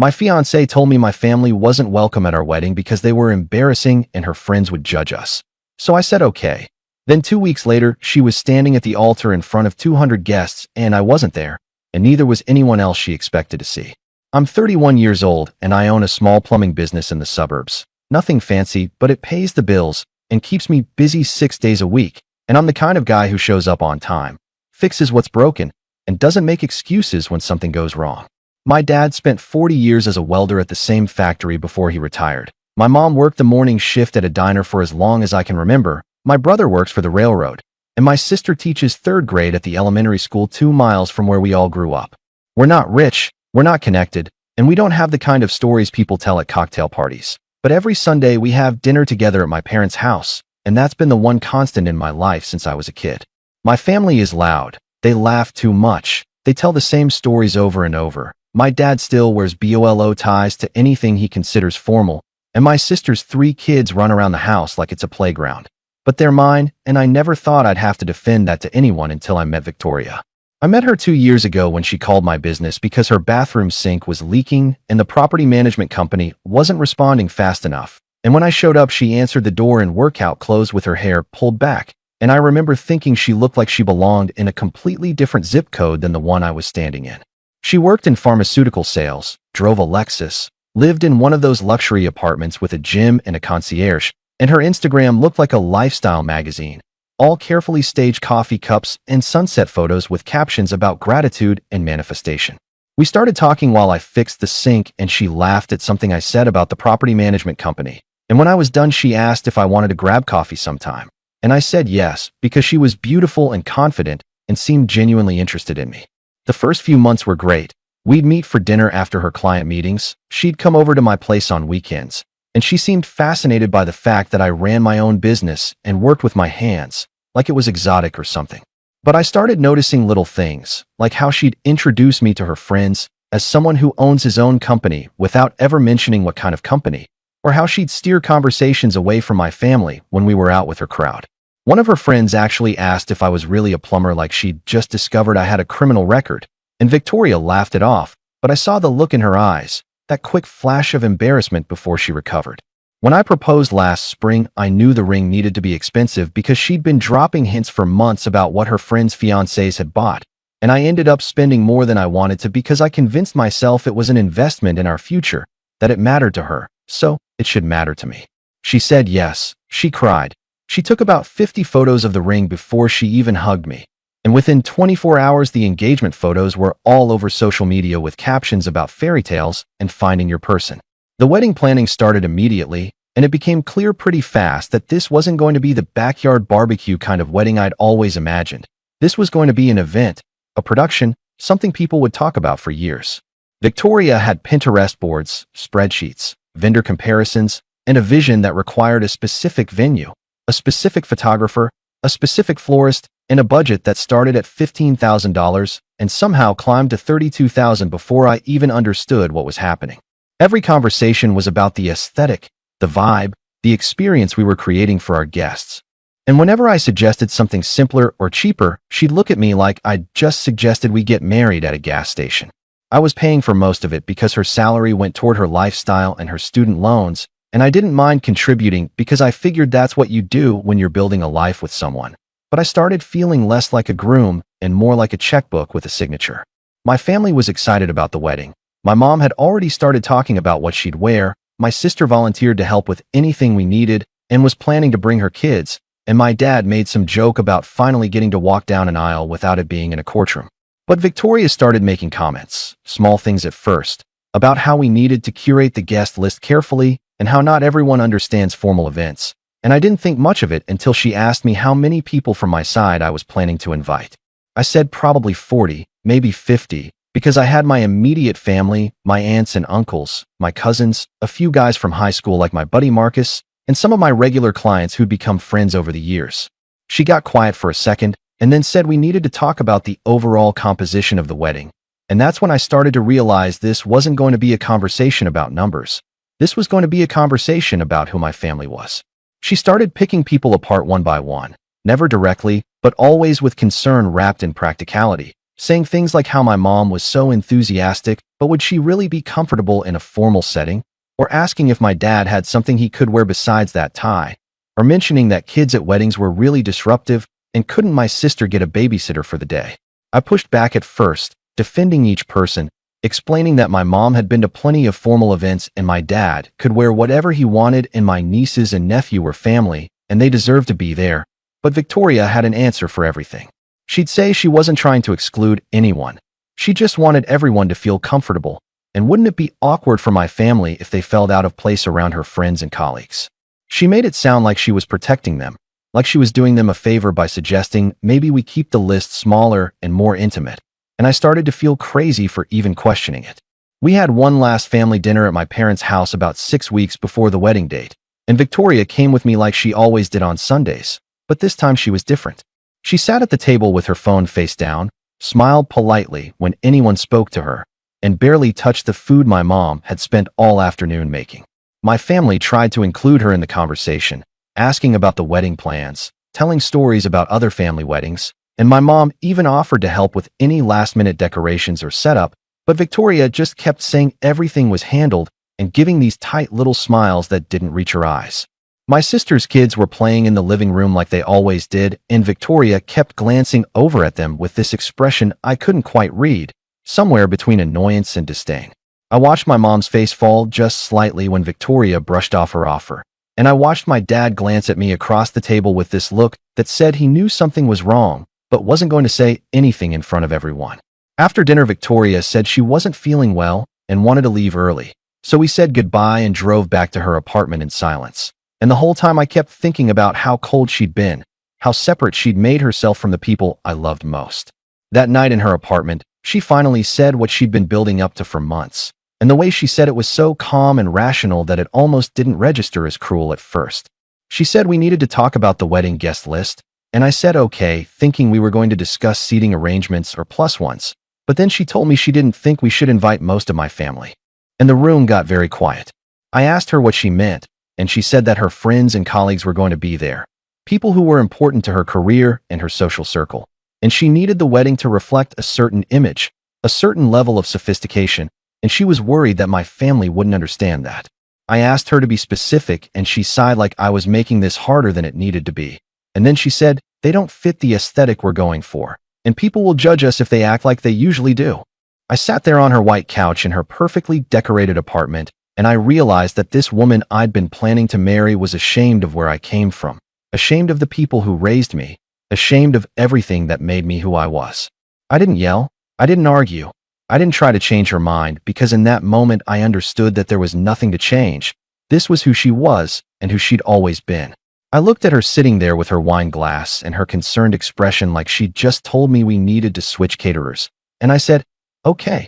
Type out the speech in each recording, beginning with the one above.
My fiancée told me my family wasn't welcome at our wedding because they were embarrassing and her friends would judge us. So I said okay. Then 2 weeks later, she was standing at the altar in front of 200 guests and I wasn't there, and neither was anyone else she expected to see. I'm 31 years old and I own a small plumbing business in the suburbs. Nothing fancy, but it pays the bills and keeps me busy 6 days a week, and I'm the kind of guy who shows up on time, fixes what's broken, and doesn't make excuses when something goes wrong. My dad spent 40 years as a welder at the same factory before he retired. My mom worked the morning shift at a diner for as long as I can remember. My brother works for the railroad, and my sister teaches 3rd grade at the elementary school 2 miles from where we all grew up. We're not rich, we're not connected, and we don't have the kind of stories people tell at cocktail parties. But every Sunday we have dinner together at my parents' house, and that's been the one constant in my life since I was a kid. My family is loud. They laugh too much. They tell the same stories over and over. My dad still wears BOLO ties to anything he considers formal, and my sister's 3 kids run around the house like it's a playground. But they're mine, and I never thought I'd have to defend that to anyone until I met Victoria. I met her 2 years ago when she called my business because her bathroom sink was leaking and the property management company wasn't responding fast enough. And when I showed up, she answered the door in workout clothes with her hair pulled back, and I remember thinking she looked like she belonged in a completely different zip code than the one I was standing in. She worked in pharmaceutical sales, drove a Lexus, lived in one of those luxury apartments with a gym and a concierge, and her Instagram looked like a lifestyle magazine. All carefully staged coffee cups and sunset photos with captions about gratitude and manifestation. We started talking while I fixed the sink and she laughed at something I said about the property management company. And when I was done, she asked if I wanted to grab coffee sometime. And I said yes, because she was beautiful and confident and seemed genuinely interested in me. The first few months were great. We'd meet for dinner after her client meetings. She'd come over to my place on weekends. And she seemed fascinated by the fact that I ran my own business and worked with my hands, like it was exotic or something. But I started noticing little things, like how she'd introduce me to her friends as someone who owns his own company without ever mentioning what kind of company, or how she'd steer conversations away from my family when we were out with her crowd. One of her friends actually asked if I was really a plumber, like she'd just discovered I had a criminal record, and Victoria laughed it off, but I saw the look in her eyes, that quick flash of embarrassment before she recovered. When I proposed last spring, I knew the ring needed to be expensive because she'd been dropping hints for months about what her friends' fiancés had bought, and I ended up spending more than I wanted to because I convinced myself it was an investment in our future, that it mattered to her, so it should matter to me. She said yes. She cried. She took about 50 photos of the ring before she even hugged me. And within 24 hours, the engagement photos were all over social media with captions about fairy tales and finding your person. The wedding planning started immediately, and it became clear pretty fast that this wasn't going to be the backyard barbecue kind of wedding I'd always imagined. This was going to be an event, a production, something people would talk about for years. Victoria had Pinterest boards, spreadsheets, vendor comparisons, and a vision that required a specific venue, a specific photographer, a specific florist, and a budget that started at $15,000 and somehow climbed to $32,000 before I even understood what was happening. Every conversation was about the aesthetic, the vibe, the experience we were creating for our guests. And whenever I suggested something simpler or cheaper, she'd look at me like I'd just suggested we get married at a gas station. I was paying for most of it because her salary went toward her lifestyle and her student loans, and I didn't mind contributing because I figured that's what you do when you're building a life with someone. But I started feeling less like a groom and more like a checkbook with a signature. My family was excited about the wedding. My mom had already started talking about what she'd wear, my sister volunteered to help with anything we needed and was planning to bring her kids, and my dad made some joke about finally getting to walk down an aisle without it being in a courtroom. But Victoria started making comments, small things at first, about how we needed to curate the guest list carefully and how not everyone understands formal events. And I didn't think much of it until she asked me how many people from my side I was planning to invite. I said probably 40, maybe 50, because I had my immediate family, my aunts and uncles, my cousins, a few guys from high school like my buddy Marcus, and some of my regular clients who'd become friends over the years. She got quiet for a second and then said we needed to talk about the overall composition of the wedding. And that's when I started to realize this wasn't going to be a conversation about numbers. This was going to be a conversation about who my family was. She started picking people apart one by one, never directly, but always with concern wrapped in practicality. saying things like how my mom was so enthusiastic, but would she really be comfortable in a formal setting? Or asking if my dad had something he could wear besides that tie, or mentioning that kids at weddings were really disruptive and couldn't my sister get a babysitter for the day. I pushed back at first, defending each person, explaining that my mom had been to plenty of formal events and my dad could wear whatever he wanted and my nieces and nephew were family and they deserved to be there. But Victoria had an answer for everything. She'd say she wasn't trying to exclude anyone. She just wanted everyone to feel comfortable, and wouldn't it be awkward for my family if they felt out of place around her friends and colleagues? She made it sound like she was protecting them, like she was doing them a favor by suggesting maybe we keep the list smaller and more intimate, and I started to feel crazy for even questioning it. We had one last family dinner at my parents' house about 6 weeks before the wedding date, and Victoria came with me like she always did on Sundays, but this time she was different. She sat at the table with her phone face down, smiled politely when anyone spoke to her, and barely touched the food my mom had spent all afternoon making. My family tried to include her in the conversation, asking about the wedding plans, telling stories about other family weddings, and my mom even offered to help with any last-minute decorations or setup, but Victoria just kept saying everything was handled and giving these tight little smiles that didn't reach her eyes. My sister's kids were playing in the living room like they always did, and Victoria kept glancing over at them with this expression I couldn't quite read, somewhere between annoyance and disdain. I watched my mom's face fall just slightly when Victoria brushed off her offer, and I watched my dad glance at me across the table with this look that said he knew something was wrong, but wasn't going to say anything in front of everyone. After dinner, Victoria said she wasn't feeling well and wanted to leave early, so we said goodbye and drove back to her apartment in silence. And the whole time I kept thinking about how cold she'd been, how separate she'd made herself from the people I loved most. That night in her apartment, she finally said what she'd been building up to for months, and the way she said it was so calm and rational that it almost didn't register as cruel at first. She said we needed to talk about the wedding guest list, and I said okay, thinking we were going to discuss seating arrangements or plus ones, but then she told me she didn't think we should invite most of my family. And the room got very quiet. I asked her what she meant, and she said that her friends and colleagues were going to be there, people who were important to her career and her social circle, and she needed the wedding to reflect a certain image, a certain level of sophistication, and she was worried that my family wouldn't understand that. I asked her to be specific, and she sighed like I was making this harder than it needed to be. And then she said, they don't fit the aesthetic we're going for, and people will judge us if they act like they usually do. I sat there on her white couch in her perfectly decorated apartment, and I realized that this woman I'd been planning to marry was ashamed of where I came from, ashamed of the people who raised me, ashamed of everything that made me who I was. I didn't yell. I didn't argue. I didn't try to change her mind, because in that moment I understood that there was nothing to change. This was who she was and who she'd always been. I looked at her sitting there with her wine glass and her concerned expression like she'd just told me we needed to switch caterers, and I said, okay.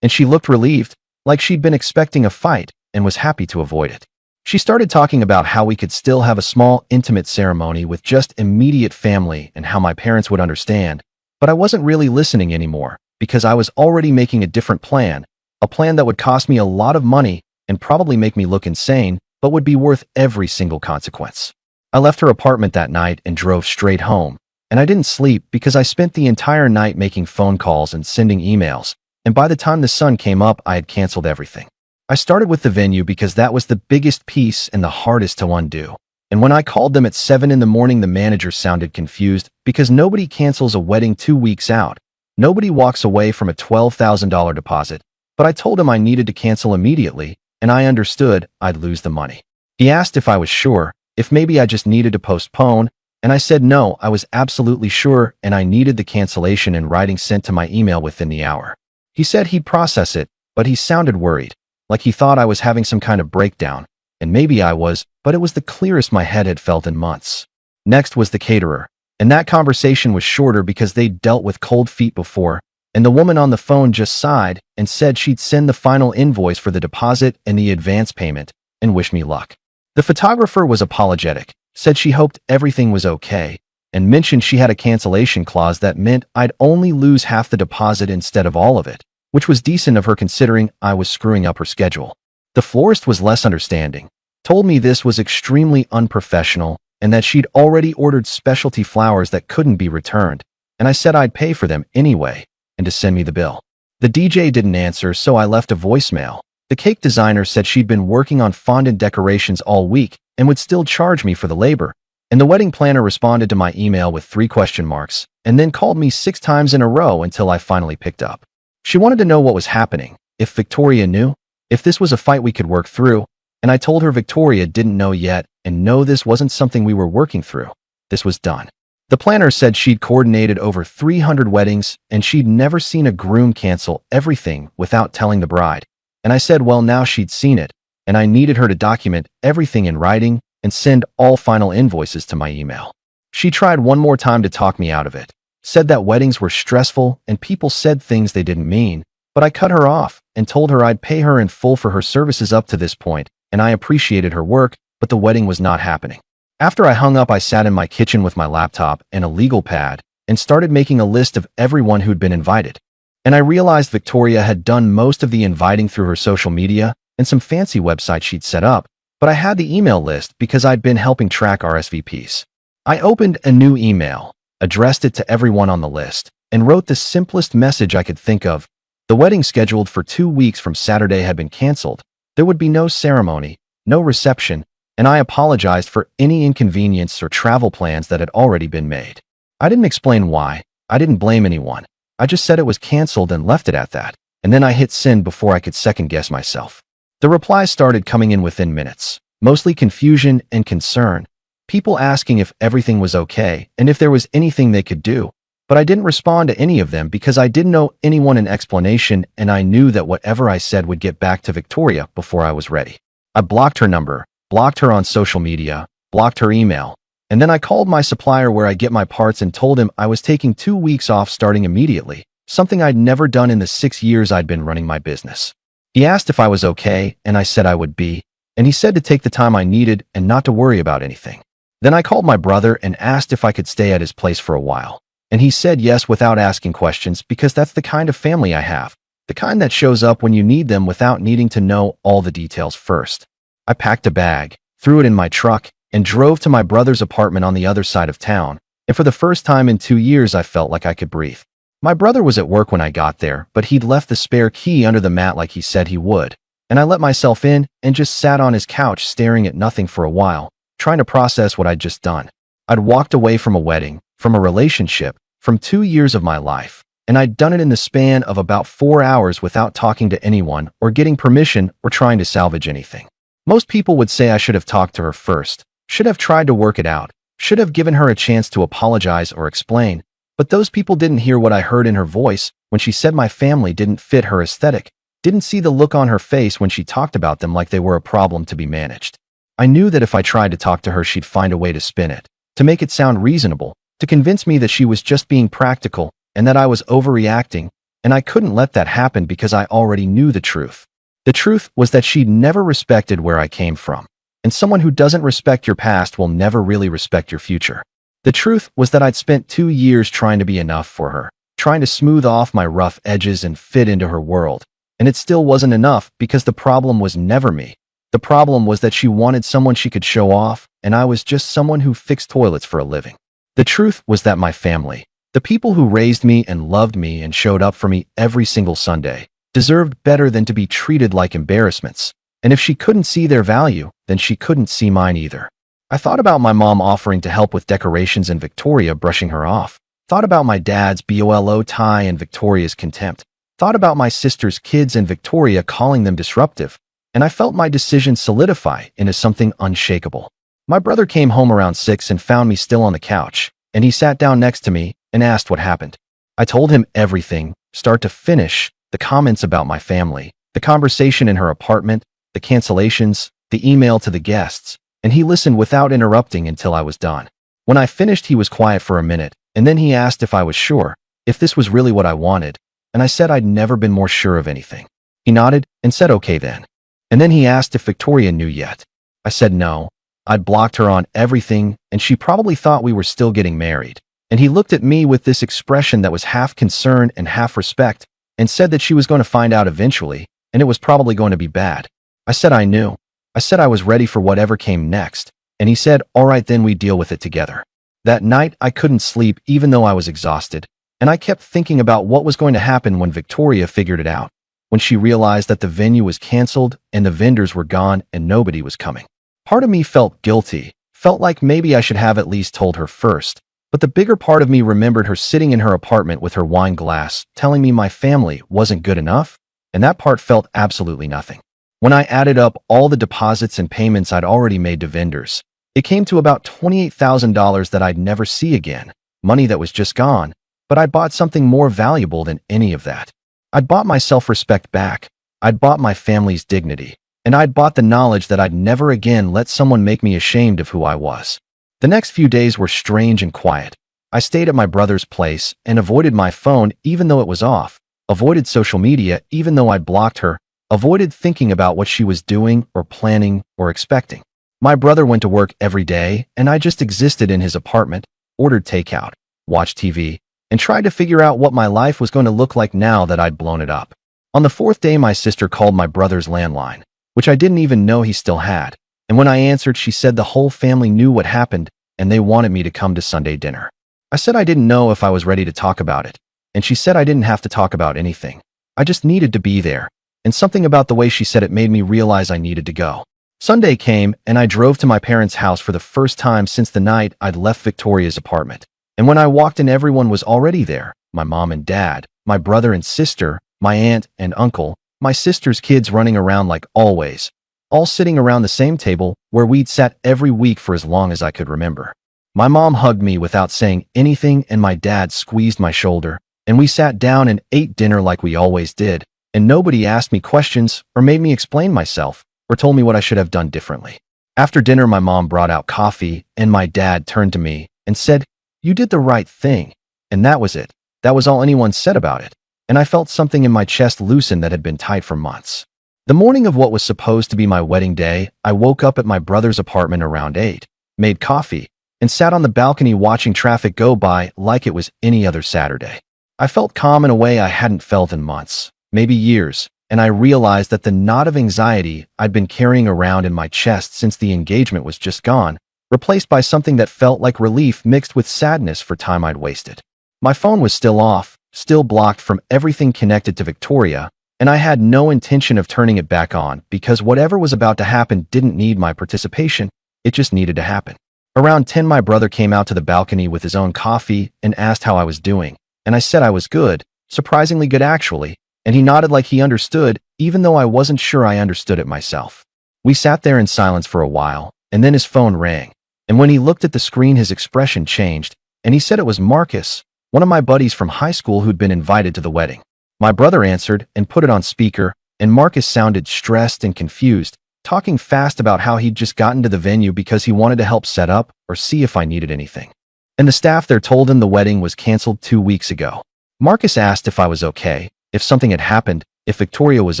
And she looked relieved, like she'd been expecting a fight and was happy to avoid it. She started talking about how we could still have a small, intimate ceremony with just immediate family and how my parents would understand, but I wasn't really listening anymore because I was already making a different plan, a plan that would cost me a lot of money and probably make me look insane, but would be worth every single consequence. I left her apartment that night and drove straight home, and I didn't sleep because I spent the entire night making phone calls and sending emails, and by the time the sun came up, I had canceled everything. I started with the venue because that was the biggest piece and the hardest to undo. And when I called them at 7 in the morning, the manager sounded confused because nobody cancels a wedding 2 weeks out. Nobody walks away from a $12,000 deposit, but I told him I needed to cancel immediately, and I understood I'd lose the money. He asked if I was sure, if maybe I just needed to postpone, and I said no, I was absolutely sure, and I needed the cancellation in writing sent to my email within the hour. He said he'd process it, but he sounded worried, like he thought I was having some kind of breakdown, and maybe I was, but it was the clearest my head had felt in months. Next was the caterer, and that conversation was shorter because they'd dealt with cold feet before, and the woman on the phone just sighed and said she'd send the final invoice for the deposit and the advance payment, and wish me luck. The photographer was apologetic, said she hoped everything was okay, and mentioned she had a cancellation clause that meant I'd only lose half the deposit instead of all of it, which was decent of her considering I was screwing up her schedule. The florist was less understanding, told me this was extremely unprofessional and that she'd already ordered specialty flowers that couldn't be returned, and I said I'd pay for them anyway, and to send me the bill. The DJ didn't answer, so I left a voicemail. The cake designer said she'd been working on fondant decorations all week and would still charge me for the labor. And the wedding planner responded to my email with 3 question marks and then called me 6 times in a row until I finally picked up. She wanted to know what was happening, if Victoria knew, if this was a fight we could work through, and I told her Victoria didn't know yet and no, this wasn't something we were working through. This was done. The planner said she'd coordinated over 300 weddings and she'd never seen a groom cancel everything without telling the bride. And I said, well, now she'd seen it, and I needed her to document everything in writing and send all final invoices to my email. She tried one more time to talk me out of it, said that weddings were stressful and people said things they didn't mean, but I cut her off and told her I'd pay her in full for her services up to this point, and I appreciated her work, but the wedding was not happening. After I hung up, I sat in my kitchen with my laptop and a legal pad and started making a list of everyone who'd been invited. And I realized Victoria had done most of the inviting through her social media and some fancy website she'd set up, but I had the email list because I'd been helping track RSVPs. I opened a new email, addressed it to everyone on the list, and wrote the simplest message I could think of. The wedding scheduled for 2 weeks from Saturday had been canceled. There would be no ceremony, no reception, and I apologized for any inconvenience or travel plans that had already been made. I didn't explain why. I didn't blame anyone. I just said it was canceled and left it at that, and then I hit send before I could second-guess myself. The replies started coming in within minutes, mostly confusion and concern, people asking if everything was okay and if there was anything they could do, but I didn't respond to any of them because I didn't owe anyone an explanation and I knew that whatever I said would get back to Victoria before I was ready. I blocked her number, blocked her on social media, blocked her email, and then I called my supplier where I get my parts and told him I was taking 2 weeks off starting immediately, something I'd never done in the 6 years I'd been running my business. He asked if I was okay, and I said I would be, and he said to take the time I needed and not to worry about anything. Then I called my brother and asked if I could stay at his place for a while, and he said yes without asking questions because that's the kind of family I have, the kind that shows up when you need them without needing to know all the details first. I packed a bag, threw it in my truck, and drove to my brother's apartment on the other side of town, and for the first time in 2 years I felt like I could breathe. My brother was at work when I got there, but he'd left the spare key under the mat like he said he would, and I let myself in and just sat on his couch staring at nothing for a while, trying to process what I'd just done. I'd walked away from a wedding, from a relationship, from 2 years of my life, and I'd done it in the span of about 4 hours without talking to anyone or getting permission or trying to salvage anything. Most people would say I should have talked to her first, should have tried to work it out, should have given her a chance to apologize or explain, but those people didn't hear what I heard in her voice when she said my family didn't fit her aesthetic, didn't see the look on her face when she talked about them like they were a problem to be managed. I knew that if I tried to talk to her, she'd find a way to spin it, to make it sound reasonable, to convince me that she was just being practical and that I was overreacting, and I couldn't let that happen because I already knew the truth. The truth was that she'd never respected where I came from. And someone who doesn't respect your past will never really respect your future. The truth was that I'd spent 2 years trying to be enough for her, trying to smooth off my rough edges and fit into her world. And it still wasn't enough because the problem was never me. The problem was that she wanted someone she could show off, and I was just someone who fixed toilets for a living. The truth was that my family, the people who raised me and loved me and showed up for me every single Sunday, deserved better than to be treated like embarrassments. And if she couldn't see their value, then she couldn't see mine either. I thought about my mom offering to help with decorations and Victoria brushing her off. Thought about my dad's BOLO tie and Victoria's contempt. Thought about my sister's kids and Victoria calling them disruptive. And I felt my decision solidify into something unshakable. My brother came home around 6 and found me still on the couch, and he sat down next to me and asked what happened. I told him everything, start to finish, the comments about my family, the conversation in her apartment, the cancellations, the email to the guests, and he listened without interrupting until I was done. When I finished, he was quiet for a minute, and then he asked if I was sure, if this was really what I wanted, and I said I'd never been more sure of anything. He nodded and said okay then. And then he asked if Victoria knew yet. I said no. I'd blocked her on everything, and she probably thought we were still getting married. And he looked at me with this expression that was half concern and half respect, and said that she was going to find out eventually, and it was probably going to be bad. I said I knew. I said I was ready for whatever came next, and he said, all right, then we deal with it together. That night, I couldn't sleep even though I was exhausted. And I kept thinking about what was going to happen when Victoria figured it out, when she realized that the venue was canceled and the vendors were gone and nobody was coming. Part of me felt guilty, felt like maybe I should have at least told her first. But the bigger part of me remembered her sitting in her apartment with her wine glass, telling me my family wasn't good enough, and that part felt absolutely nothing. When I added up all the deposits and payments I'd already made to vendors, it came to about $28,000 that I'd never see again, money that was just gone, but I bought something more valuable than any of that. I'd bought my self-respect back, I'd bought my family's dignity, and I'd bought the knowledge that I'd never again let someone make me ashamed of who I was. The next few days were strange and quiet. I stayed at my brother's place and avoided my phone even though it was off, avoided social media even though I'd blocked her, avoided thinking about what she was doing or planning or expecting. My brother went to work every day and I just existed in his apartment, ordered takeout, watched TV, and tried to figure out what my life was going to look like now that I'd blown it up. On the fourth day, my sister called my brother's landline, which I didn't even know he still had, and when I answered, she said the whole family knew what happened and they wanted me to come to Sunday dinner. I said I didn't know if I was ready to talk about it, and she said I didn't have to talk about anything. I just needed to be there, and something about the way she said it made me realize I needed to go. Sunday came, and I drove to my parents' house for the first time since the night I'd left Victoria's apartment. And when I walked in, everyone was already there. My mom and dad, my brother and sister, my aunt and uncle, my sister's kids running around like always, all sitting around the same table where we'd sat every week for as long as I could remember. My mom hugged me without saying anything, and my dad squeezed my shoulder, and we sat down and ate dinner like we always did, and nobody asked me questions or made me explain myself or told me what I should have done differently. After dinner, my mom brought out coffee, and my dad turned to me and said, "You did the right thing." And that was it. That was all anyone said about it. And I felt something in my chest loosen that had been tight for months. The morning of what was supposed to be my wedding day, I woke up at my brother's apartment around 8, made coffee, and sat on the balcony watching traffic go by like it was any other Saturday. I felt calm in a way I hadn't felt in months, maybe years, and I realized that the knot of anxiety I'd been carrying around in my chest since the engagement was just gone, replaced by something that felt like relief mixed with sadness for time I'd wasted. My phone was still off, still blocked from everything connected to Victoria, and I had no intention of turning it back on because whatever was about to happen didn't need my participation, it just needed to happen. Around 10, my brother came out to the balcony with his own coffee and asked how I was doing, and I said I was good, surprisingly good actually, and he nodded like he understood, even though I wasn't sure I understood it myself. We sat there in silence for a while, and then his phone rang, and when he looked at the screen his expression changed, and he said it was Marcus, one of my buddies from high school who'd been invited to the wedding. My brother answered and put it on speaker, and Marcus sounded stressed and confused, talking fast about how he'd just gotten to the venue because he wanted to help set up or see if I needed anything. And the staff there told him the wedding was canceled 2 weeks ago. Marcus asked if I was okay, if something had happened, if Victoria was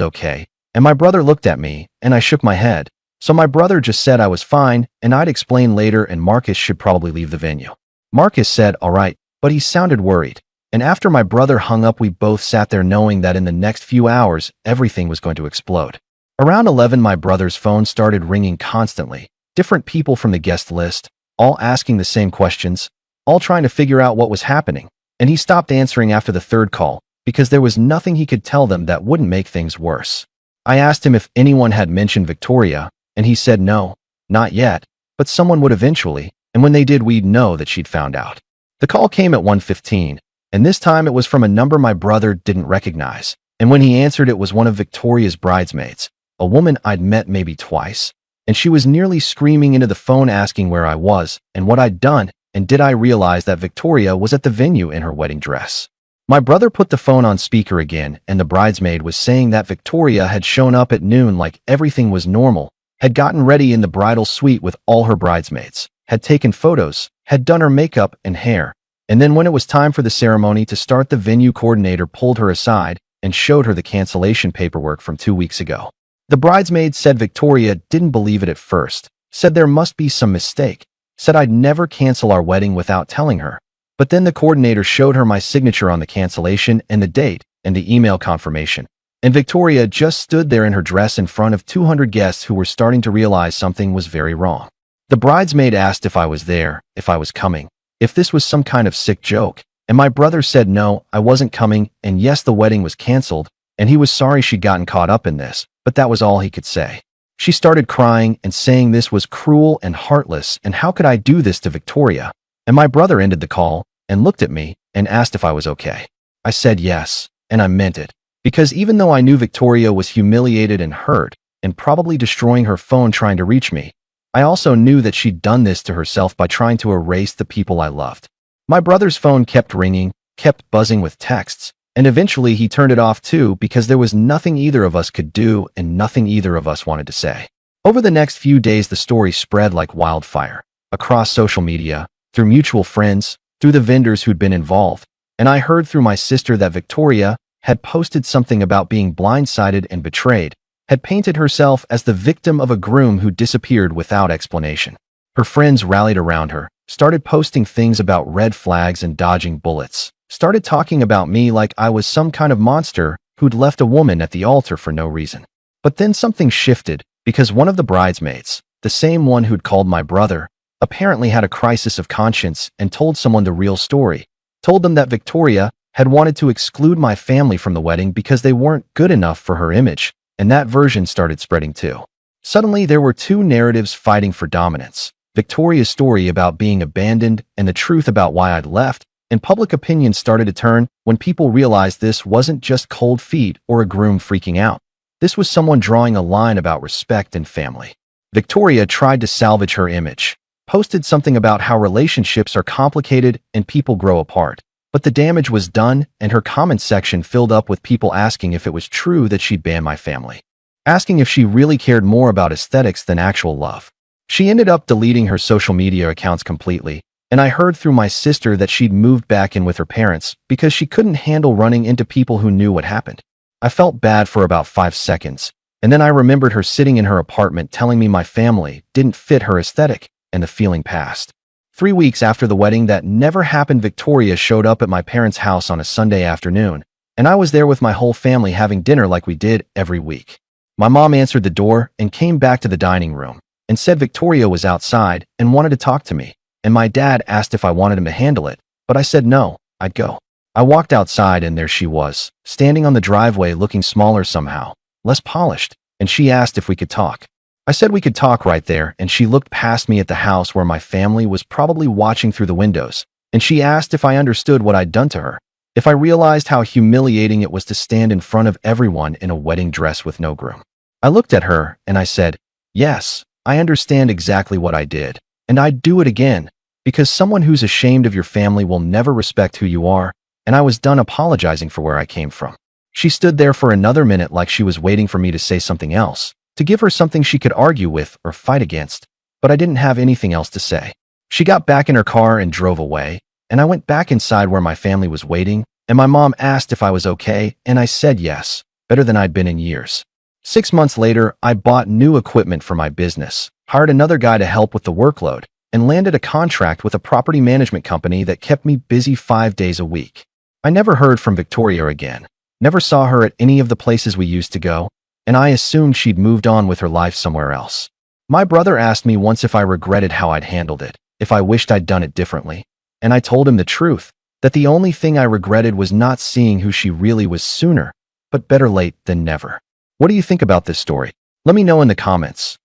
okay, and my brother looked at me, and I shook my head. So my brother just said I was fine, and I'd explain later and Marcus should probably leave the venue. Marcus said, "All right," but he sounded worried. And after my brother hung up, we both sat there knowing that in the next few hours, everything was going to explode. Around 11, my brother's phone started ringing constantly. Different people from the guest list, all asking the same questions, all trying to figure out what was happening. And he stopped answering after the third call because there was nothing he could tell them that wouldn't make things worse. I asked him if anyone had mentioned Victoria, and he said no, not yet, but someone would eventually, and when they did, we'd know that she'd found out. The call came at 1:15. And this time it was from a number my brother didn't recognize. And when he answered, it was one of Victoria's bridesmaids, a woman I'd met maybe twice. And she was nearly screaming into the phone asking where I was and what I'd done, and did I realize that Victoria was at the venue in her wedding dress. My brother put the phone on speaker again, and the bridesmaid was saying that Victoria had shown up at noon like everything was normal, had gotten ready in the bridal suite with all her bridesmaids, had taken photos, had done her makeup and hair. And then when it was time for the ceremony to start, the venue coordinator pulled her aside and showed her the cancellation paperwork from 2 weeks ago. The bridesmaid said Victoria didn't believe it at first, said there must be some mistake, said I'd never cancel our wedding without telling her. But then the coordinator showed her my signature on the cancellation and the date and the email confirmation. And Victoria just stood there in her dress in front of 200 guests who were starting to realize something was very wrong. The bridesmaid asked if I was there, if I was coming, if this was some kind of sick joke, And my brother said no, I wasn't coming, and yes, the wedding was canceled, and he was sorry she'd gotten caught up in this, but that was all he could say. She started crying and saying this was cruel and heartless, and how could I do this to Victoria? And my brother ended the call and looked at me and asked if I was okay. I said yes, and I meant it, because even though I knew Victoria was humiliated and hurt, and probably destroying her phone trying to reach me, I also knew that she'd done this to herself by trying to erase the people I loved. My brother's phone kept ringing, kept buzzing with texts, and eventually he turned it off too because there was nothing either of us could do and nothing either of us wanted to say. Over the next few days, the story spread like wildfire, across social media, through mutual friends, through the vendors who'd been involved, and I heard through my sister that Victoria had posted something about being blindsided and betrayed, had painted herself as the victim of a groom who disappeared without explanation. Her friends rallied around her, started posting things about red flags and dodging bullets, started talking about me like I was some kind of monster who'd left a woman at the altar for no reason. But then something shifted because one of the bridesmaids, the same one who'd called my brother, apparently had a crisis of conscience and told someone the real story, told them that Victoria had wanted to exclude my family from the wedding because they weren't good enough for her image, and that version started spreading too. Suddenly, there were two narratives fighting for dominance. Victoria's story about being abandoned and the truth about why I'd left, and public opinion started to turn when people realized this wasn't just cold feet or a groom freaking out. This was someone drawing a line about respect and family. Victoria tried to salvage her image, posted something about how relationships are complicated and people grow apart. But the damage was done, and her comment section filled up with people asking if it was true that she'd ban my family, asking if she really cared more about aesthetics than actual love. She ended up deleting her social media accounts completely, and I heard through my sister that she'd moved back in with her parents because she couldn't handle running into people who knew what happened. I felt bad for about 5 seconds, and then I remembered her sitting in her apartment telling me my family didn't fit her aesthetic, and the feeling passed. 3 weeks after the wedding that never happened, Victoria showed up at my parents' house on a Sunday afternoon, and I was there with my whole family having dinner like we did every week. My mom answered the door and came back to the dining room and said Victoria was outside and wanted to talk to me, and my dad asked if I wanted him to handle it, but I said no, I'd go. I walked outside and there she was, standing on the driveway looking smaller somehow, less polished, and she asked if we could talk. I said we could talk right there, and she looked past me at the house where my family was probably watching through the windows, and she asked if I understood what I'd done to her, if I realized how humiliating it was to stand in front of everyone in a wedding dress with no groom. I looked at her and I said, yes, I understand exactly what I did, and I'd do it again, because someone who's ashamed of your family will never respect who you are, and I was done apologizing for where I came from. She stood there for another minute like she was waiting for me to say something else, to give her something she could argue with or fight against, but I didn't have anything else to say. She got back in her car and drove away, and I went back inside where my family was waiting, and my mom asked if I was okay, and I said yes, better than I'd been in years. 6 months later, I bought new equipment for my business, hired another guy to help with the workload, and landed a contract with a property management company that kept me busy 5 days a week. I never heard from Victoria again, never saw her at any of the places we used to go, and I assumed she'd moved on with her life somewhere else. My brother asked me once if I regretted how I'd handled it, if I wished I'd done it differently, and I told him the truth, that the only thing I regretted was not seeing who she really was sooner, but better late than never. What do you think about this story? Let me know in the comments.